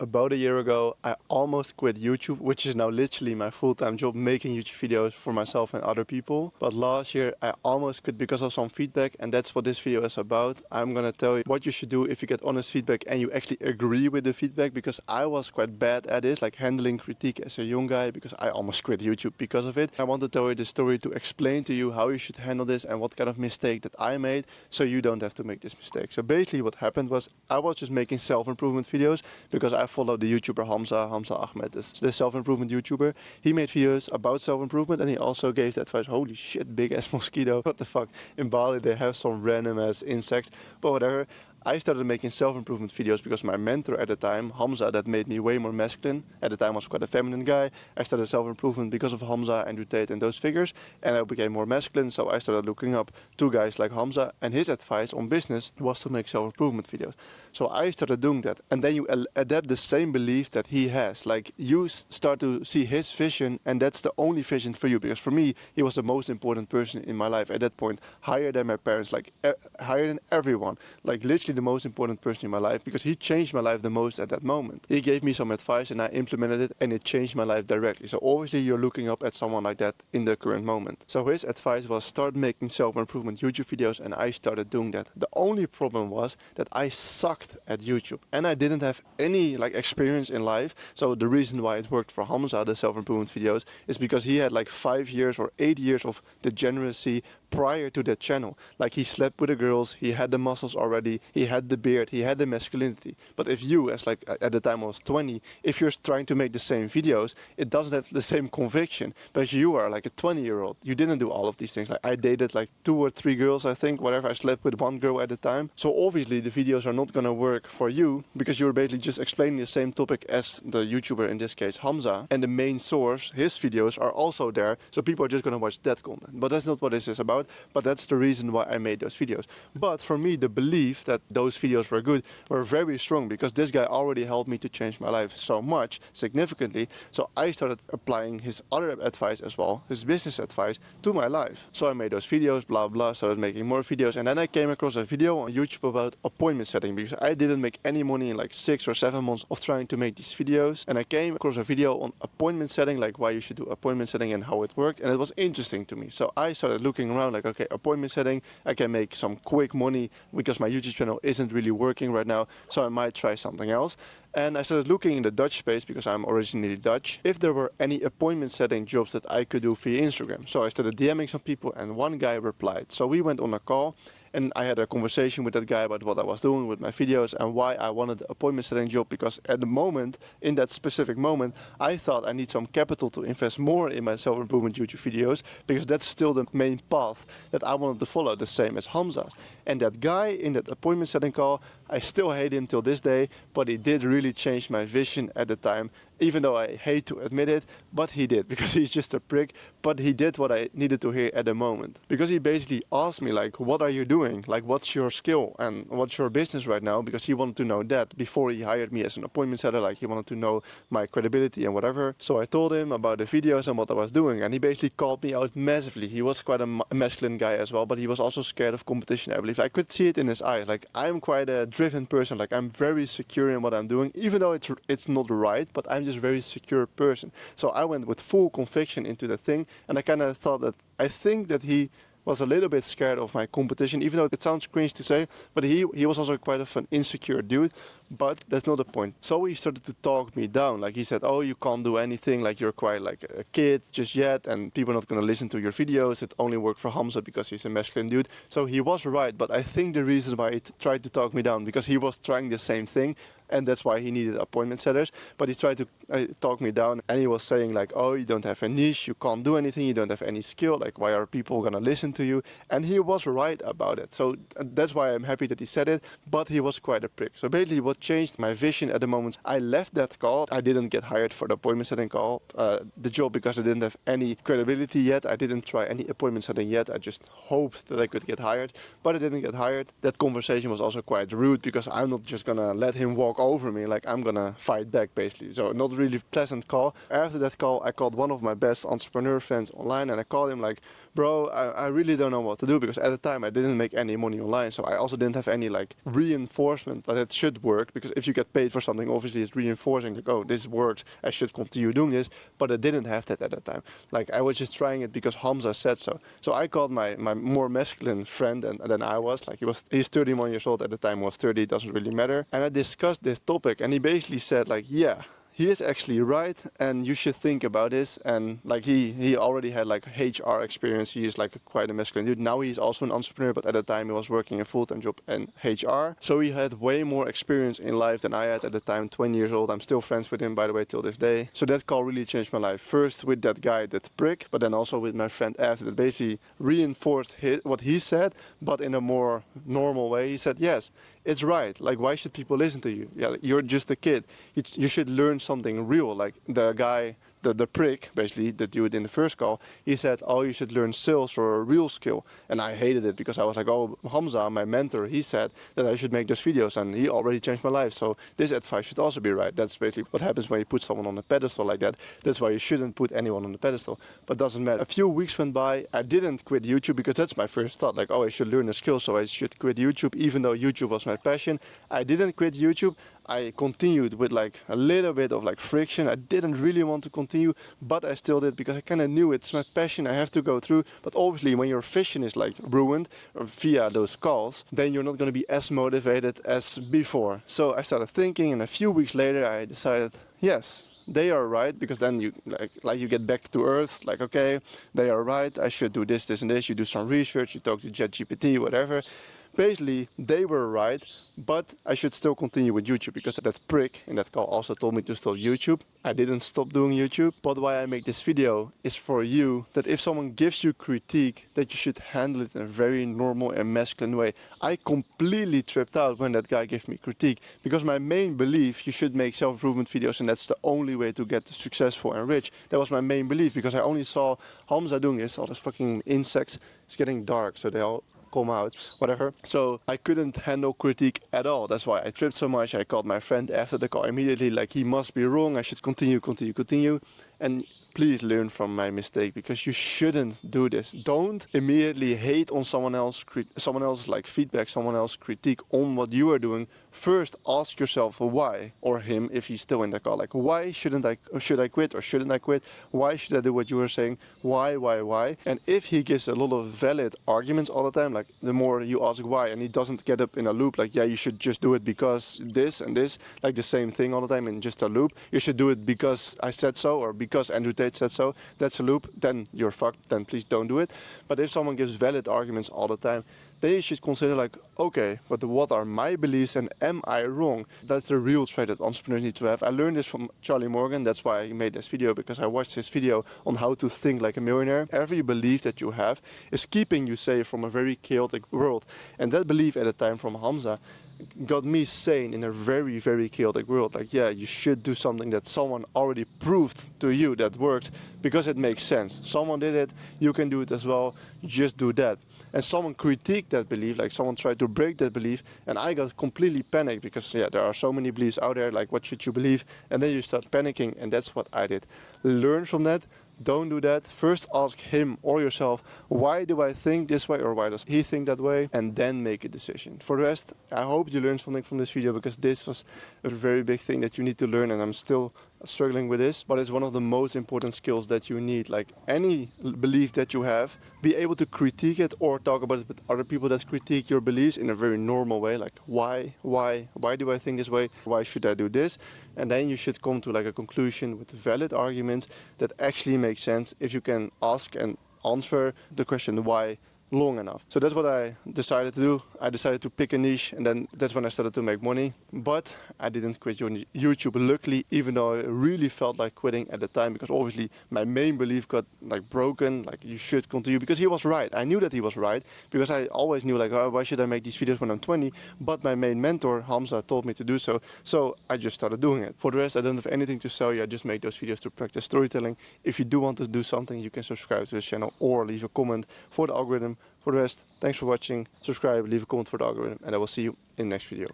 About a year ago, I almost quit YouTube, which is now literally my full-time job, making YouTube videos for myself and other people. But last year, I almost quit because of some feedback, and that's what this video is about. I'm gonna tell you what you should do if you get honest feedback and you actually agree with the feedback, because I was quite bad at this, like handling critique as a young guy, because I almost quit YouTube because of it. I want to tell you the story to explain to you how you should handle this and what kind of mistake that I made, so you don't have to make this mistake. So basically what happened was I was just making self-improvement videos because I follow the YouTuber Hamza Ahmed, the self-improvement YouTuber. He made videos about self-improvement and he also gave the advice. Holy shit, big ass mosquito. What the fuck? In Bali they have some random ass insects, but whatever. I started making self-improvement videos because my mentor at the time, Hamza, that made me way more masculine. At the time I was quite a feminine guy. I started self-improvement because of Hamza and Tate and those figures, and I became more masculine, so I started looking up to guys like Hamza, and his advice on business was to make self-improvement videos. So I started doing that, and then you adapt the same belief that he has. Like, you start to see his vision, and that's the only vision for you, because for me, he was the most important person in my life at that point, higher than my parents, like higher than everyone, like literally the most important person in my life, because he changed my life the most at that moment. He gave me some advice and I implemented it, and it changed my life directly. So obviously you're looking up at someone like that in the current moment. So his advice was start making self-improvement YouTube videos, and I started doing that. The only problem was that I sucked at YouTube and I didn't have any like experience in life. So the reason why it worked for Hamza, the self-improvement videos, is because he had like 5 years or 8 years of degeneracy prior to that channel. Like, he slept with the girls, he had the muscles already, he had the beard, he had the masculinity. But if you, as like at the time I was 20, if you're trying to make the same videos, it doesn't have the same conviction. But you are like a 20-year-old. You didn't do all of these things. Like, I dated like 2 or 3 girls, I think, whatever. I slept with 1 girl at the time. So obviously the videos are not gonna work for you, because you're basically just explaining the same topic as the YouTuber, in this case Hamza, and the main source, his videos, are also there. So people are just gonna watch that content. But that's not what this is about. But that's the reason why I made those videos. But for me, the belief that those videos were good were very strong, because this guy already helped me to change my life so much, significantly. So I started applying his other advice as well, his business advice, to my life. So I made those videos, blah blah, started making more videos, and then I came across a video on YouTube about appointment setting, because I didn't make any money in like 6 or 7 months of trying to make these videos. And I came across a video on appointment setting, like why you should do appointment setting and how it worked, and it was interesting to me. So I started looking around, like, okay, appointment setting, I can make some quick money because my YouTube channel isn't really working right now, so I might try something else. And I started looking in the Dutch space, because I'm originally Dutch, if there were any appointment setting jobs that I could do via Instagram. So I started DMing some people, and one guy replied. So we went on a call, and I had a conversation with that guy about what I was doing with my videos and why I wanted the appointment setting job, because at the moment, in that specific moment, I thought I need some capital to invest more in my self-improvement YouTube videos, because that's still the main path that I wanted to follow, the same as Hamza's. And that guy in that appointment setting call, I still hate him till this day, but he did really change my vision at the time. Even though I hate to admit it, but he did, because he's just a prick, but he did what I needed to hear at the moment. Because he basically asked me, like, what are you doing? Like, what's your skill and what's your business right now? Because he wanted to know that before he hired me as an appointment setter. Like, he wanted to know my credibility and whatever. So I told him about the videos and what I was doing, and he basically called me out massively. He was quite a masculine guy as well, but he was also scared of competition, I believe. I could see it in his eyes. Like, I'm quite a driven person. Like, I'm very secure in what I'm doing, even though it's not right, but I'm just very secure person. So I went with full conviction into the thing, and I kind of thought that, I think that he was a little bit scared of my competition, even though it sounds cringe to say, but he was also quite of an insecure dude. But that's not the point. So he started to talk me down. Like, he said, oh, you can't do anything, like you're quite like a kid just yet, and people are not going to listen to your videos. It only worked for Hamza because he's a masculine dude. So he was right, but I think the reason why he tried to talk me down, because he was trying the same thing, and that's why he needed appointment setters. But he tried to talk me down, and he was saying like, oh, you don't have a niche, you can't do anything, you don't have any skill, like why are people gonna listen to you? And he was right about it. So that's why I'm happy that he said it, but he was quite a prick. So basically what changed my vision at the moment, I left that call. I didn't get hired for the appointment setting call, the job, because I didn't have any credibility yet. I didn't try any appointment setting yet. I just hoped that I could get hired, but I didn't get hired. That conversation was also quite rude, because I'm not just gonna let him walk over me, like I'm gonna fight back basically. So not really pleasant call. After that call, I called one of my best entrepreneur friends online, and I called him like, bro, I really don't know what to do, because at the time I didn't make any money online, so I also didn't have any like reinforcement that it should work, because if you get paid for something, obviously it's reinforcing, like, oh, this works, I should continue doing this, but I didn't have that at the time. Like, I was just trying it because Hamza said so. So I called my more masculine friend than I was, like he's 31 years old at the time, was 30, doesn't really matter, and I discussed this topic, and he basically said like, yeah, he is actually right, and you should think about this. And like he already had like HR experience. He is like quite a masculine dude. Now he's also an entrepreneur, but at the time he was working a full-time job in HR. So he had way more experience in life than I had at the time. 20 years old. I'm still friends with him, by the way, till this day. So that call really changed my life. First with that guy, that prick, but then also with my friend after, that basically reinforced what he said, but in a more normal way. He said, yes, it's right. Like, why should people listen to you? Yeah, you're just a kid. You should learn something real. Like the guy, the prick, basically, the dude in the first call, he said, oh, you should learn sales or a real skill. And I hated it, because I was like, oh, Hamza, my mentor, he said that I should make those videos, and he already changed my life. So this advice should also be right. That's basically what happens when you put someone on a pedestal like that. That's why you shouldn't put anyone on the pedestal. But doesn't matter. A few weeks went by. I didn't quit YouTube, because that's my first thought. Like, oh, I should learn a skill, so I should quit YouTube, even though YouTube was my passion. I didn't quit YouTube. I continued with like a little bit of like friction. I didn't really want to continue, but I still did, because I kind of knew it's my passion. I have to go through. But obviously when your vision is like ruined via those calls, then you're not going to be as motivated as before. So I started thinking, and a few weeks later I decided, yes, they are right, because then you like you get back to earth, like, okay, they are right, I should do this, this and this. You do some research, you talk to ChatGPT, whatever. Basically, they were right, but I should still continue with YouTube, because that prick in that call also told me to stop YouTube. I didn't stop doing YouTube, but why I make this video is for you, that if someone gives you critique, that you should handle it in a very normal and masculine way. I completely tripped out when that guy gave me critique, because my main belief, you should make self-improvement videos, and that's the only way to get successful and rich. That was my main belief, because I only saw Hamza doing this, all those fucking insects. It's getting dark, so they all come out, whatever. So I couldn't handle critique at all. That's why I tripped so much. I called my friend after the call immediately, like, he must be wrong, I should continue. And please learn from my mistake, because you shouldn't do this. Don't immediately hate on someone else like feedback, someone else critique on what you are doing. First ask yourself why, or him if he's still in the call, like, why should I quit or shouldn't I quit? Why should I do what you were saying? Why? And if he gives a lot of valid arguments all the time, like, the more you ask why, and he doesn't get up in a loop like, yeah, you should just do it because this and this, like the same thing all the time in just a loop. You should do it because I said so, or because Andrew Tate said so. That's a loop. Then you're fucked. Then please don't do it. But if someone gives valid arguments all the time, then you should consider, like, okay, but what are my beliefs, and am I wrong? That's the real trait that entrepreneurs need to have. I learned this from Charlie Morgan. That's why I made this video, because I watched his video on how to think like a millionaire. Every belief that you have is keeping you safe from a very chaotic world. And that belief at the time from Hamza got me sane in a very, very chaotic world. Like, yeah, you should do something that someone already proved to you that works, because it makes sense. Someone did it, you can do it as well, just do that. And someone critiqued that belief, like someone tried to break that belief, and I got completely panicked, because yeah, there are so many beliefs out there, like, what should you believe? And then you start panicking, and that's what I did. Learn from that. Don't do that. First ask him or yourself, why do I think this way, or why does he think that way? And then make a decision. For the rest, I hope you learned something from this video, because this was a very big thing that you need to learn, and I'm still struggling with this, but it's one of the most important skills that you need. Like, any belief that you have, be able to critique it or talk about it with other people that critique your beliefs in a very normal way. Like, why do I think this way? Why should I do this? And then you should come to like a conclusion with valid arguments that actually make sense, if you can ask and answer the question why long enough. So that's what I decided to do. I decided to pick a niche, and then that's when I started to make money. But I didn't quit YouTube, luckily, even though I really felt like quitting at the time, because obviously my main belief got like broken, like, you should continue, because he was right. I knew that he was right, because I always knew, like, oh, why should I make these videos when I'm 20? But my main mentor, Hamza, told me to do so. So I just started doing it. For the rest, I don't have anything to sell you. I just make those videos to practice storytelling. If you do want to do something, you can subscribe to this channel or leave a comment for the algorithm. For the rest, thanks for watching, subscribe, leave a comment for the algorithm, and I will see you in the next video.